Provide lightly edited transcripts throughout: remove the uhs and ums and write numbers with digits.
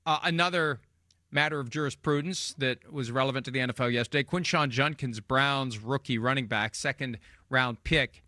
Another matter of jurisprudence that was relevant to the NFL yesterday, Quinshon Judkins, Browns rookie running back, second-round pick,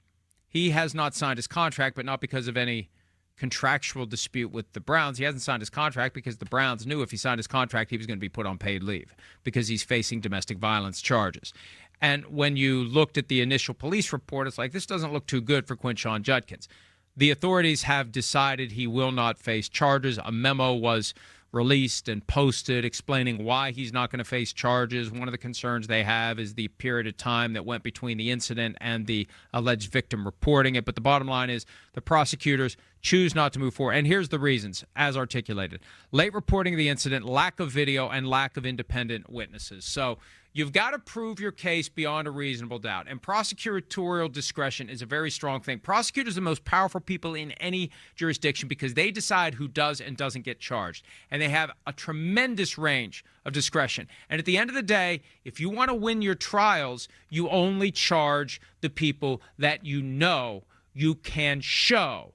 he has not signed his contract, but not because of any contractual dispute with the Browns. He hasn't signed his contract because the Browns knew if he signed his contract, he was going to be put on paid leave because he's facing domestic violence charges. And when you looked at the initial police report, it's like, this doesn't look too good for Quinshon Judkins. The authorities have decided he will not face charges. A memo was released and posted explaining why he's not going to face charges. One of the concerns they have is the period of time that went between the incident and the alleged victim reporting it. But the bottom line is the prosecutors choose not to move forward. And here's the reasons, as articulated. Late reporting of the incident, lack of video, and lack of independent witnesses. So you've got to prove your case beyond a reasonable doubt. And prosecutorial discretion is a very strong thing. Prosecutors are the most powerful people in any jurisdiction because they decide who does and doesn't get charged. And they have a tremendous range of discretion. And at the end of the day, if you want to win your trials, you only charge the people that you know you can show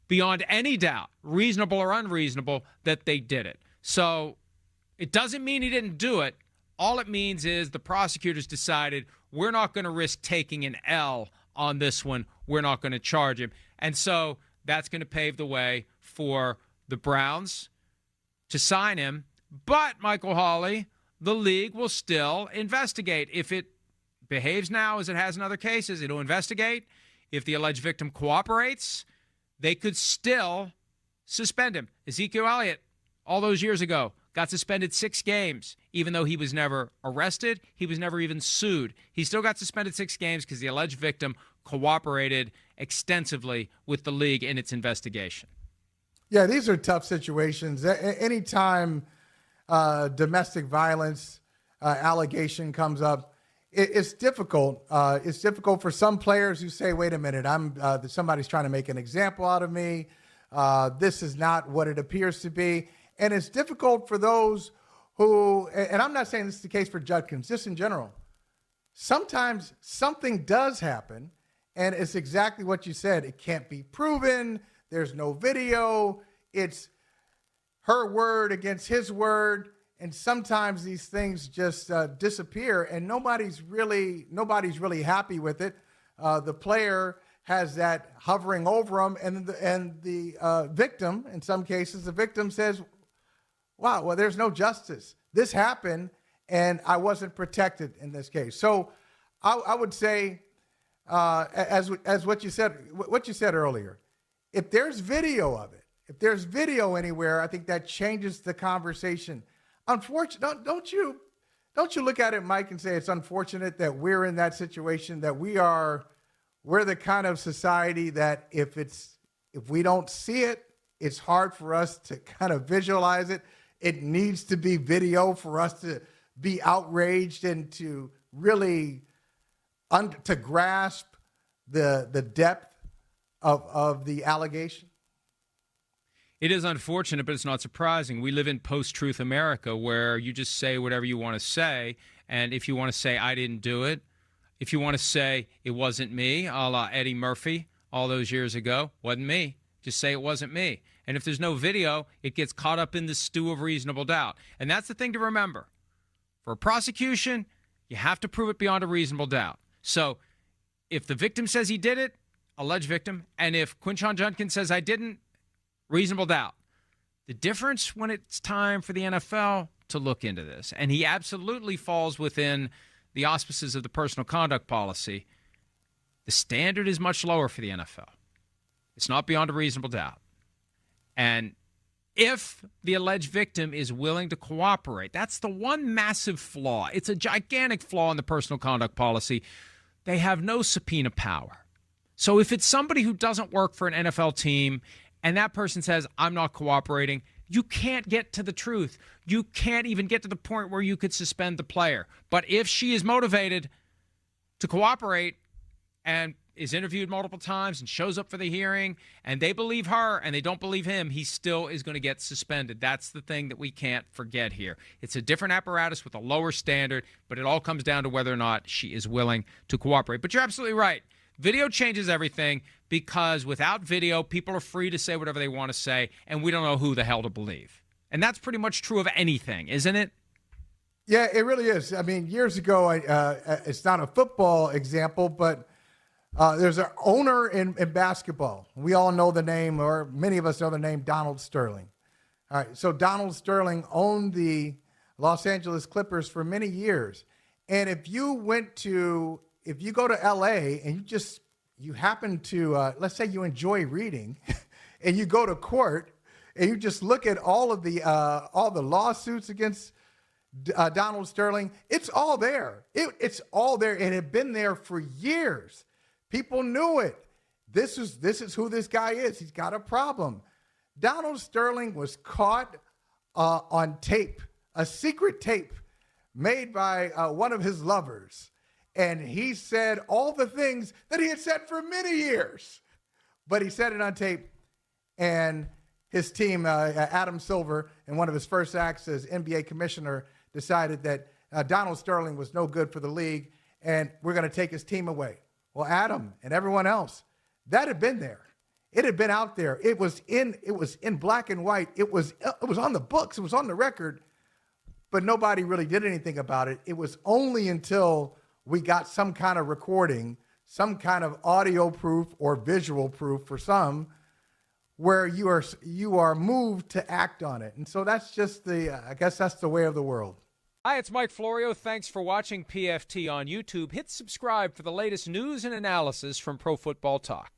beyond any doubt, reasonable or unreasonable, that they did it. So it doesn't mean he didn't do it. All it means is the prosecutors decided we're not going to risk taking an L on this one. We're not going to charge him. And so that's going to pave the way for the Browns to sign him. But, Michael Hawley, the league will still investigate. If it behaves now as it has in other cases, it'll investigate. If the alleged victim cooperates, they could still suspend him. Ezekiel Elliott, all those years ago, got suspended 6 games, even though he was never arrested. He was never even sued. He still got suspended 6 games because the alleged victim cooperated extensively with the league in its investigation. Yeah, these are tough situations. Anytime domestic violence allegation comes up, it's difficult. It's difficult for some players who say, wait a minute, somebody's trying to make an example out of me. This is not what it appears to be. And it's difficult for those who, and I'm not saying this is the case for Judkins, just in general. Sometimes something does happen, and it's exactly what you said. It can't be proven. There's no video. It's her word against his word. And sometimes these things just disappear, and nobody's really happy with it. The player has that hovering over him, and the victim, in some cases, the victim says, wow, well, there's no justice. This happened, and I wasn't protected in this case. So I would say, as what you said earlier, if there's video of it, if there's video anywhere, I think that changes the conversation. Unfortunately, don't you look at it, Mike, and say it's unfortunate that we're in that situation, that we're the kind of society that if we don't see it, it's hard for us to kind of visualize it. It needs to be video for us to be outraged and to really to grasp the depth of the allegation. It is unfortunate, but it's not surprising. We live in post-truth America where you just say whatever you want to say, and if you want to say, I didn't do it, if you want to say, it wasn't me, a la Eddie Murphy all those years ago, wasn't me, just say it wasn't me. And if there's no video, it gets caught up in the stew of reasonable doubt. And that's the thing to remember. For a prosecution, you have to prove it beyond a reasonable doubt. So if the victim says he did it, alleged victim, and if Quinshon Judkins says I didn't, reasonable doubt. The difference when it's time for the NFL to look into this, and he absolutely falls within the auspices of the personal conduct policy, the standard is much lower for the NFL. It's not beyond a reasonable doubt. And if the alleged victim is willing to cooperate, that's the one massive flaw. It's a gigantic flaw in the personal conduct policy. They have no subpoena power. So if it's somebody who doesn't work for an NFL team and that person says, I'm not cooperating, you can't get to the truth. You can't even get to the point where you could suspend the player. But if she is motivated to cooperate and is interviewed multiple times and shows up for the hearing, and they believe her and they don't believe him, he still is going to get suspended. That's the thing that we can't forget here. It's a different apparatus with a lower standard, but it all comes down to whether or not she is willing to cooperate. But you're absolutely right. Video changes everything because without video, people are free to say whatever they want to say, and we don't know who the hell to believe. And that's pretty much true of anything, isn't it? Yeah, it really is. I mean, years ago, it's not a football example, but there's an owner in basketball. We all know the name, or many of us know the name, Donald Sterling. All right, so Donald Sterling owned the Los Angeles Clippers for many years. And if you go to LA and you happen to, let's say you enjoy reading and you go to court and you just look at all the lawsuits against Donald Sterling, it's all there. It's all there. It had been there for years. People knew it. This is who this guy is. He's got a problem. Donald Sterling was caught on tape, a secret tape made by one of his lovers. And he said all the things that he had said for many years. But he said it on tape. And his team, Adam Silver, in one of his first acts as NBA commissioner, decided that Donald Sterling was no good for the league, and we're going to take his team away. Well, Adam and everyone else, that had been there. It had been out there. It was in black and white. It was on the books. It was on the record, but nobody really did anything about it. It was only until we got some kind of recording, some kind of audio proof or visual proof for some, where you are moved to act on it. And so that's just I guess that's the way of the world. Hi, it's Mike Florio. Thanks for watching PFT on YouTube. Hit subscribe for the latest news and analysis from Pro Football Talk.